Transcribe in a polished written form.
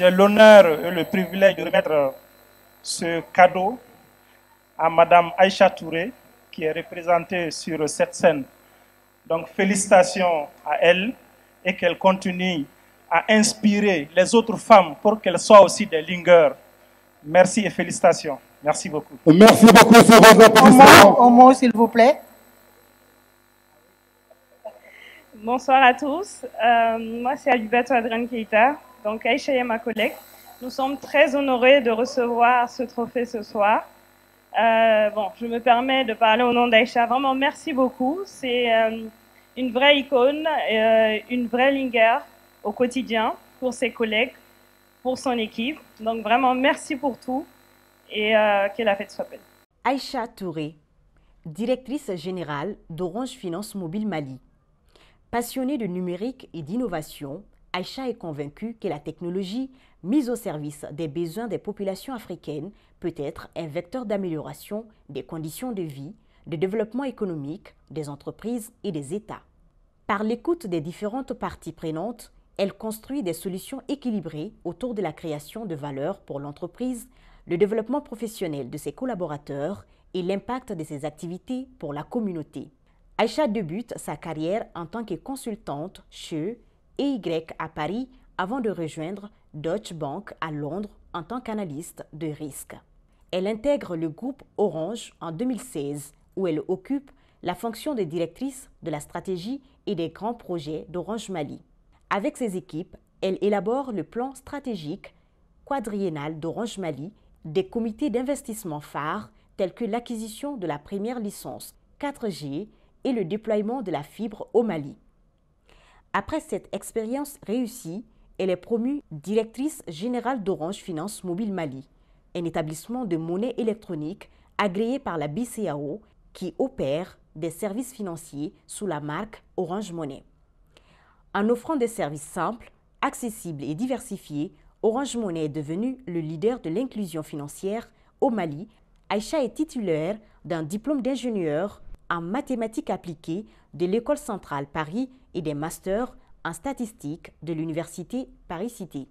J'ai l'honneur et le privilège de remettre ce cadeau à Madame Aïcha Touré, qui est représentée sur cette scène. Donc félicitations à elle et qu'elle continue à inspirer les autres femmes pour qu'elles soient aussi des leaders. Merci et félicitations. Merci beaucoup. Merci beaucoup sur vos applaudissements. Un mot, s'il vous plaît. Bonsoir à tous. Moi, c'est Abibato Adrian Keita. Donc, Aïcha est ma collègue. Nous sommes très honorés de recevoir ce trophée ce soir. Je me permets de parler au nom d'Aïcha. Vraiment, merci beaucoup. C'est une vraie icône, une vraie linger au quotidien pour ses collègues, pour son équipe. Donc, vraiment, merci pour tout et que la fête soit belle. Aïcha Touré, directrice générale d'Orange Finance Mobile Mali. Passionnée de numérique et d'innovation, Aïcha est convaincue que la technologie mise au service des besoins des populations africaines peut être un vecteur d'amélioration des conditions de vie, de développement économique des entreprises et des États. Par l'écoute des différentes parties prenantes, elle construit des solutions équilibrées autour de la création de valeur pour l'entreprise, le développement professionnel de ses collaborateurs et l'impact de ses activités pour la communauté. Aïcha débute sa carrière en tant que consultante chez EY à Paris avant de rejoindre Deutsche Bank à Londres en tant qu'analyste de risque. Elle intègre le groupe Orange en 2016 où elle occupe la fonction de directrice de la stratégie et des grands projets d'Orange Mali. Avec ses équipes, elle élabore le plan stratégique quadriennal d'Orange Mali, des comités d'investissement phares tels que l'acquisition de la première licence 4G et le déploiement de la fibre au Mali. Après cette expérience réussie, elle est promue directrice générale d'Orange Finance Mobile Mali, un établissement de monnaie électronique agréé par la BCEAO qui opère des services financiers sous la marque Orange Money. En offrant des services simples, accessibles et diversifiés, Orange Money est devenu le leader de l'inclusion financière au Mali. Aïcha est titulaire d'un diplôme d'ingénieur en mathématiques appliquées de l'École centrale Paris et des masters en statistique de l'Université Paris-Cité.